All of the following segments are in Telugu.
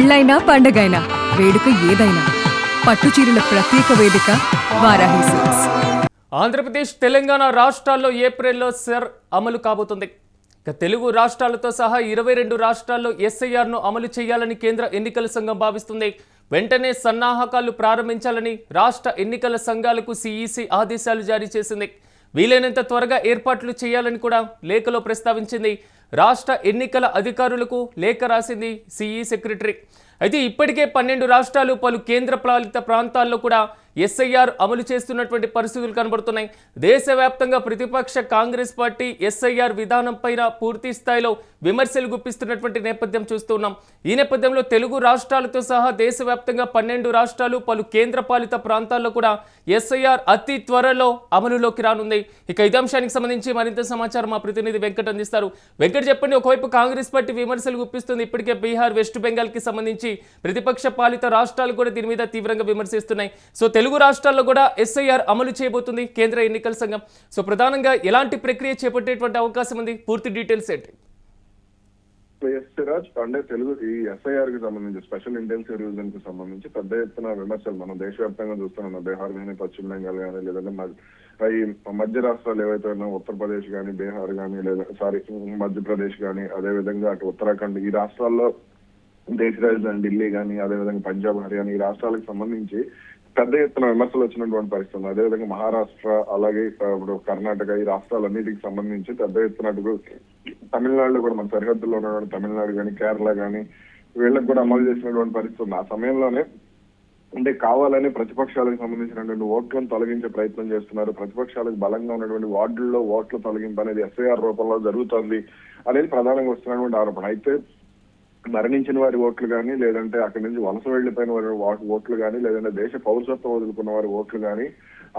పెళ్ళైనా పండగైనా వేడుక ఏదైనా పట్టుచీరల ప్రత్యేక వేదిక వారాహి సిల్క్స్. ఆంధ్రప్రదేశ్ తెలంగాణ రాష్ట్రాల్లో ఏప్రిల్లో సెర్ అమలు కాబోతుంది. ఇక తెలుగు రాష్ట్రాలతో సహా 22 రాష్ట్రాల్లో ఎస్ఐఆర్ను అమలు చేయాలని కేంద్ర ఎన్నికల సంఘం భావిస్తుంది. వెంటనే సన్నాహకాలు ప్రారంభించాలని రాష్ట్ర ఎన్నికల సంఘాలకు సిఈసి ఆదేశాలు జారీ చేసింది. వీలైనంత త్వరగా ఏర్పాట్లు చేయాలని కూడా లేఖలో ప్రస్తావించింది. రాష్ట్ర ఎన్నికల అధికారులకు లేఖ రాసింది సిఈ సెక్రటరీ. అయితే ఇప్పటికే 12 రాష్ట్రాలు పలు కేంద్ర పాలిత ప్రాంతాల్లో కూడా ఎస్ఐఆర్ అమలు చేస్తున్నటువంటి పరిస్థితులు కనబడుతున్నాయి. దేశవ్యాప్తంగా ప్రతిపక్ష కాంగ్రెస్ పార్టీ ఎస్ఐఆర్ విధానంపైన పూర్తి స్థాయిలో విమర్శలు గుప్పిస్తున్నటువంటి నేపథ్యం చూస్తున్నాం. ఈ నేపథ్యంలో తెలుగు రాష్ట్రాలతో సహా దేశవ్యాప్తంగా 12 రాష్ట్రాలు పలు కేంద్ర పాలిత ప్రాంతాల్లో కూడా ఎస్ఐఆర్ అతి త్వరలో అమలులోకి రానుంది. ఇక ఇదే అంశానికి సంబంధించి మరింత సమాచారం మా ప్రతినిధి వెంకట్ అందిస్తారు. వెంకట్ చెప్పండి, ఒకవైపు కాంగ్రెస్ పార్టీ విమర్శలు గుప్పిస్తుంది. ఇప్పటికే బీహార్, వెస్ట్ బెంగాల్ కి సంబంధించి ప్రతిపక్ష పాలిత రాష్ట్రాలు కూడా దీని మీద తీవ్రంగా విమర్శిస్తున్నాయి. సో తెలుగు రాష్ట్రాల్లో కూడా ఎస్ఐఆర్ అమలు చేయబోతుంది కేంద్ర ఎన్నికల సంఘం. సో ప్రధానంగా ఎలాంటి ప్రక్రియ చేపట్టేటువంటి అవకాశం ఉంది? పూర్తి డీటెయిల్స్ ఏంటి? సిరాజ్, అంటే తెలుగు ఈ ఎస్ఐఆర్ కి సంబంధించి స్పెషల్ ఇంటెన్సివ్ రివిజన్ కి సంబంధించి పెద్ద ఎత్తున విమర్శలు మనం దేశవ్యాప్తంగా చూస్తున్నాం. బీహార్ కానీ, పశ్చిమ బెంగాల్ కానీ, లేదంటే ఈ మధ్య రాష్ట్రాలు ఏవైతే ఉన్నాయో ఉత్తరప్రదేశ్ కానీ, బీహార్ కానీ, లేదా మధ్యప్రదేశ్ కానీ, అదే విధంగా అటు ఉత్తరాఖండ్, ఈ రాష్ట్రాల్లో దేశ రాజధాని ఢిల్లీ కానీ, అదేవిధంగా పంజాబ్, హర్యానా, ఈ రాష్ట్రాలకు సంబంధించి పెద్ద ఎత్తున విమర్శలు వచ్చినటువంటి పరిస్థితి. అదేవిధంగా మహారాష్ట్ర, అలాగే ఇప్పుడు కర్ణాటక, ఈ రాష్ట్రాలన్నిటికి సంబంధించి పెద్ద ఎత్తున తమిళనాడులో కూడా మన సరిహద్దుల్లో ఉన్నటువంటి తమిళనాడు కానీ, కేరళ కానీ, వీళ్ళకి కూడా అమలు చేసినటువంటి పరిస్థితి ఉంది. ఆ సమయంలోనే అంటే కావాలని ప్రతిపక్షాలకు సంబంధించినటువంటి ఓట్లను తొలగించే ప్రయత్నం చేస్తున్నారు. ప్రతిపక్షాలకు బలంగా ఉన్నటువంటి వార్డుల్లో ఓట్ల తొలగింపు అనేది ఎస్ఐఆర్ రూపంలో జరుగుతుంది అనేది ప్రధానంగా వస్తున్నటువంటి ఆరోపణ. అయితే మరణించిన వారి ఓట్లు కానీ, లేదంటే అక్కడి నుంచి వలస వెళ్లిపోయిన వారి ఓట్లు కానీ, లేదంటే దేశ పౌరసత్వం వదులుకున్న వారి ఓట్లు కానీ,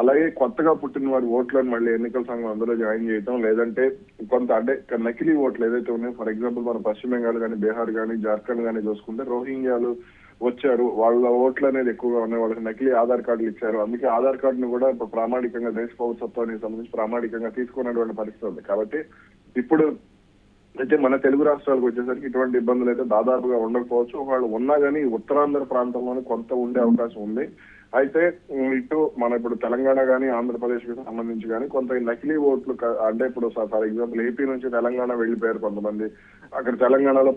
అలాగే కొత్తగా పుట్టిన వారి ఓట్లను మళ్ళీ ఎన్నికల సంఘం అందులో జాయిన్ చేయటం, లేదంటే కొంత అంటే నకిలీ ఓట్లు ఏదైతే ఉన్నాయో, ఫర్ ఎగ్జాంపుల్ మన పశ్చిమ బెంగాల్ కానీ, బీహార్ కానీ, జార్ఖండ్ కానీ చూసుకుంటే రోహింగ్యాలు వచ్చారు, వాళ్ళ ఓట్లు అనేది ఎక్కువగా ఉన్నాయి, వాళ్ళకి నకిలీ ఆధార్ కార్డులు ఇచ్చారు. అందుకే ఆధార్ కార్డును కూడా ఇప్పుడు ప్రామాణికంగా దేశ పౌరసత్వానికి సంబంధించి ప్రామాణికంగా తీసుకున్నటువంటి పరిస్థితి ఉంది. కాబట్టి ఇప్పుడు అయితే మన తెలుగు రాష్ట్రాలకు వచ్చేసరికి ఇటువంటి ఇబ్బందులు అయితే దాదాపుగా ఉండకపోవచ్చు. ఒకవేళ ఉన్నా కానీ ఉత్తరాంధ్ర ప్రాంతంలోనే కొంత ఉండే అవకాశం ఉంది. అయితే ఇటు మన ఇప్పుడు తెలంగాణ కానీ, ఆంధ్రప్రదేశ్ కి సంబంధించి కానీ కొంత నకిలీ ఓట్లు, అంటే ఇప్పుడు ఫర్ ఎగ్జాంపుల్ ఏపీ నుంచి తెలంగాణ వెళ్లిపోయారు కొంతమంది, అక్కడ తెలంగాణలో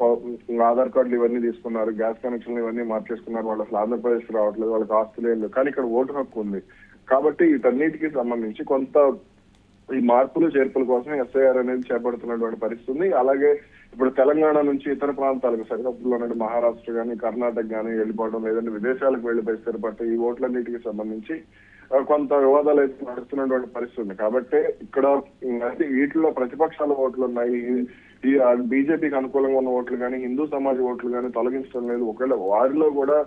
ఆధార్ కార్డులు ఇవన్నీ తీసుకున్నారు, గ్యాస్ కనెక్షన్లు ఇవన్నీ మార్చేసుకున్నారు, వాళ్ళు అసలు ఆంధ్రప్రదేశ్ కి రావట్లేదు, వాళ్ళకి ఆస్తులు ఏం లేవు, కానీ ఇక్కడ ఓటు హక్కు ఉంది. కాబట్టి వీటన్నిటికీ సంబంధించి కొంత ఈ మార్పులు చేర్పుల కోసం ఎస్ఐఆర్ అనేది చేపడుతున్నటువంటి పరిస్థితి. అలాగే ఇప్పుడు తెలంగాణ నుంచి ఇతర ప్రాంతాలకు సరిహద్దులో ఉన్నట్టు మహారాష్ట్ర కానీ, కర్ణాటక కానీ వెళ్ళిపోవడం, లేదంటే విదేశాలకు వెళ్లిపోయి స్థిరపడటం, ఈ ఓట్లన్నిటికి సంబంధించి కొంత వివాదాలు అయితే నడుస్తున్నటువంటి పరిస్థితి. కాబట్టి ఇక్కడ వీటిలో ప్రతిపక్షాల ఓట్లు ఉన్నాయి, ఈ బీజేపీకి అనుకూలంగా ఉన్న ఓట్లు కానీ, హిందూ సమాజ్ ఓట్లు కానీ తొలగించడం లేదు. ఒకవేళ వారిలో కూడా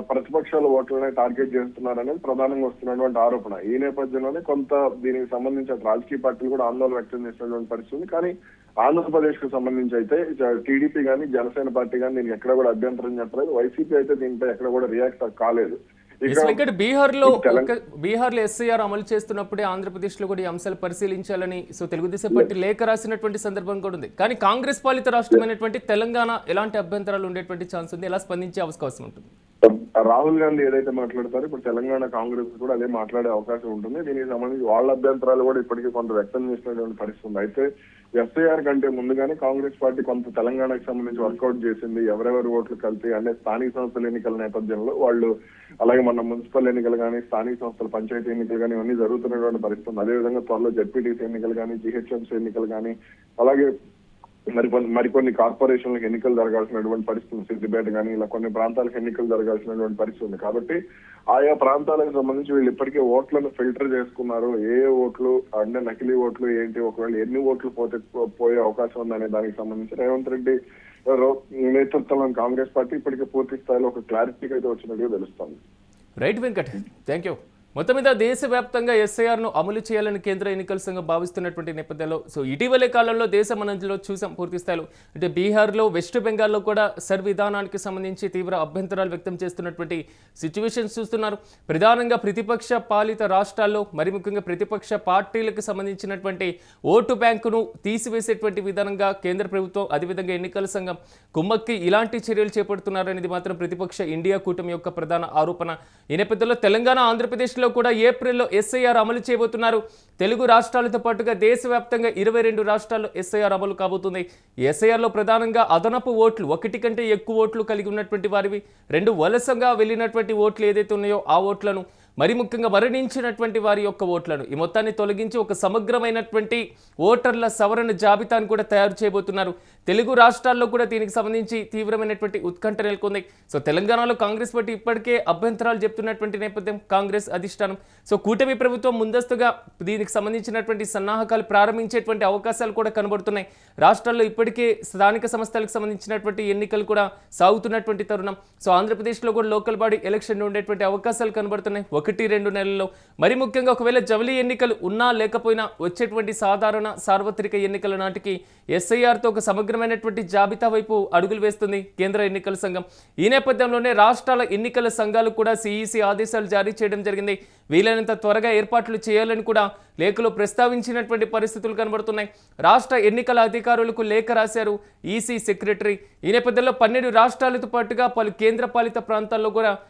ప్రతిపక్షాల ఓట్లనే టార్గెట్ చేస్తున్నారనేది ప్రధానంగా వస్తున్నటువంటి ఆరోపణ. ఈ నేపథ్యంలోనే కొంత దీనికి సంబంధించి రాజకీయ పార్టీలు కూడా ఆందోళన వ్యక్తం చేసినటువంటి పరిస్థితి. కానీ ఆంధ్రప్రదేశ్ కు సంబంధించి అయితే టీడీపీ కానీ, జనసేన పార్టీ కానీ దీనికి ఎక్కడ కూడా అభ్యంతరం చెప్పలేదు. వైసీపీ అయితే దీనిపై ఎక్కడ కూడా రియాక్ట్ కాలేదు. బీహార్ లో ఎస్ఐఆర్ అమలు చేస్తున్నప్పుడే ఆంధ్రప్రదేశ్ లో కూడా ఈ అంశాలు పరిశీలించాలని తెలుగుదేశం పార్టీ లేఖ రాసినటువంటి సందర్భం కూడా ఉంది. కానీ కాంగ్రెస్ పాలిత రాష్ట్రమైనటువంటి తెలంగాణ ఎలాంటి అభ్యంతరాలు ఉండేటువంటి ఛాన్స్ ఉంది? ఎలా స్పందించే అవకాశం ఉంటుంది? రాహుల్ గాంధీ ఏదైతే మాట్లాడతారో ఇప్పుడు తెలంగాణ కాంగ్రెస్ కూడా అదే మాట్లాడే అవకాశం ఉంటుంది. దీనికి సంబంధించి వాళ్ళ అభ్యంతరాలు కూడా ఇప్పటికీ కొంత వ్యక్తం చేసినటువంటి పరిస్థితి. అయితే ఎస్ఐఆర్ కంటే ముందుగానే కాంగ్రెస్ పార్టీ కొంత తెలంగాణకు సంబంధించి వర్కౌట్ చేసింది. ఎవరెవరి ఓట్లు కలిసి అంటే స్థానిక సంస్థల ఎన్నికల నేపథ్యంలో వాళ్ళు, అలాగే మన మున్సిపల్ ఎన్నికలు కానీ, స్థానిక సంస్థల పంచాయతీ ఎన్నికలు కానీ ఇవన్నీ జరుగుతున్నటువంటి పరిస్థితి. అదేవిధంగా త్వరలో జెడ్పీటీసీ ఎన్నికలు కానీ, జీహెచ్ఎంసీ ఎన్నికలు కానీ, అలాగే మరికొన్ని కార్పొరేషన్లకు ఎన్నికలు జరగాల్సినటువంటి పరిస్థితి, సిద్దిపేట కానీ ఇలా కొన్ని ప్రాంతాలకు ఎన్నికలు జరగాల్సినటువంటి పరిస్థితి ఉంది. కాబట్టి ఆయా ప్రాంతాలకు సంబంధించి వీళ్ళు ఇప్పటికే ఓట్లను ఫిల్టర్ చేసుకున్నారు. ఏ ఓట్లు అంటే నకిలీ ఓట్లు ఏంటి, ఒకవేళ ఎన్ని ఓట్లు పోయే అవకాశం ఉందనే దానికి సంబంధించి రేవంత్ రెడ్డి నేతృత్వంలోని కాంగ్రెస్ పార్టీ ఇప్పటికే పూర్తి స్థాయిలో ఒక క్లారిటీకి అయితే వచ్చినట్టుగా తెలుస్తుంది. Right Venkat, thank you. మొత్తం మీద దేశవ్యాప్తంగా ఎస్ఐఆర్ను అమలు చేయాలని కేంద్ర ఎన్నికల సంఘం భావిస్తున్నటువంటి నేపథ్యంలో ఇటీవలే కాలంలో దేశమనంలో చూసాం పూర్తి స్థాయిలో అంటే బీహార్లో వెస్ట్ బెంగాల్లో కూడా సర్ విధానానికి సంబంధించి తీవ్ర అభ్యంతరాలు వ్యక్తం చేస్తున్నటువంటి సిచ్యువేషన్స్ చూస్తున్నారు. ప్రధానంగా ప్రతిపక్ష పాలిత రాష్ట్రాల్లో మరి ముఖ్యంగా ప్రతిపక్ష పార్టీలకు సంబంధించినటువంటి ఓటు బ్యాంకును తీసివేసేటువంటి విధానంగా కేంద్ర ప్రభుత్వం అదేవిధంగా ఎన్నికల సంఘం కుమ్మక్కి ఇలాంటి చర్యలు చేపడుతున్నారనేది మాత్రం ప్రతిపక్ష ఇండియా కూటమి యొక్క ప్రధాన ఆరోపణ. ఈ నేపథ్యంలో తెలంగాణ ఆంధ్రప్రదేశ్ లో కూడా ఏప్రిల్లో ఎస్ఐఆర్ అమలు చేయబోతున్నారు. తెలుగు రాష్ట్రాలతో పాటుగా దేశవ్యాప్తంగా 22 రాష్ట్రాల్లో ఎస్ఐఆర్ అమలు కాబోతుంది. ఎస్ఐఆర్లో ప్రధానంగా అదనపు ఓట్లు, ఒకటి కంటే ఎక్కువ ఓట్లు కలిగి ఉన్నటువంటి వారివి, 2 వలసగా వెళ్ళినటువంటి ఓట్లు ఏదైతే ఉన్నాయో ఆ ఓట్లను, మరి ముఖ్యంగా మరణించినటువంటి వారి యొక్క ఓట్లను ఈ మొత్తాన్ని తొలగించి ఒక సమగ్రమైనటువంటి ఓటర్ల సవరణ జాబితాను కూడా తయారు చేయబోతున్నారు. తెలుగు రాష్ట్రాల్లో కూడా దీనికి సంబంధించి తీవ్రమైనటువంటి ఉత్కంఠ నెలకొంది. తెలంగాణలో కాంగ్రెస్ పార్టీ ఇప్పటికే అభ్యంతరాలు చెప్తున్నటువంటి నేపథ్యం కాంగ్రెస్ అధిష్టానం. కూటమి ప్రభుత్వం ముందస్తుగా దీనికి సంబంధించినటువంటి సన్నాహకాలు ప్రారంభించేటువంటి అవకాశాలు కూడా కనబడుతున్నాయి. రాష్ట్రాల్లో ఇప్పటికే స్థానిక సంస్థలకు సంబంధించినటువంటి ఎన్నికలు కూడా సాగుతున్నటువంటి తరుణం. ఆంధ్రప్రదేశ్లో కూడా లోకల్ బాడీ ఎలక్షన్ ఉండేటువంటి అవకాశాలు కనబడుతున్నాయి 1-2 నెలల్లో. మరి ముఖ్యంగా ఒకవేళ జవలి ఎన్నికలు ఉన్నా లేకపోయినా వచ్చేటువంటి సాధారణ సార్వత్రిక ఎన్నికల నాటికి ఎస్ఐఆర్తో ఒక సమగ్రమైనటువంటి జాబితా వైపు అడుగులు వేస్తుంది కేంద్ర ఎన్నికల సంఘం. ఈ నేపథ్యంలోనే రాష్ట్రాల ఎన్నికల సంఘాలు కూడా సిఈసి ఆదేశాలు జారీ చేయడం జరిగింది. వీలైనంత త్వరగా ఏర్పాట్లు చేయాలని కూడా లేఖలో ప్రస్తావించినటువంటి పరిస్థితులు కనబడుతున్నాయి. రాష్ట్ర ఎన్నికల అధికారులకు లేఖ రాశారు ఈసీ సెక్రటరీ. ఈ నేపథ్యంలో 12 రాష్ట్రాలతో పాటుగా పలు కేంద్ర పాలిత ప్రాంతాల్లో కూడా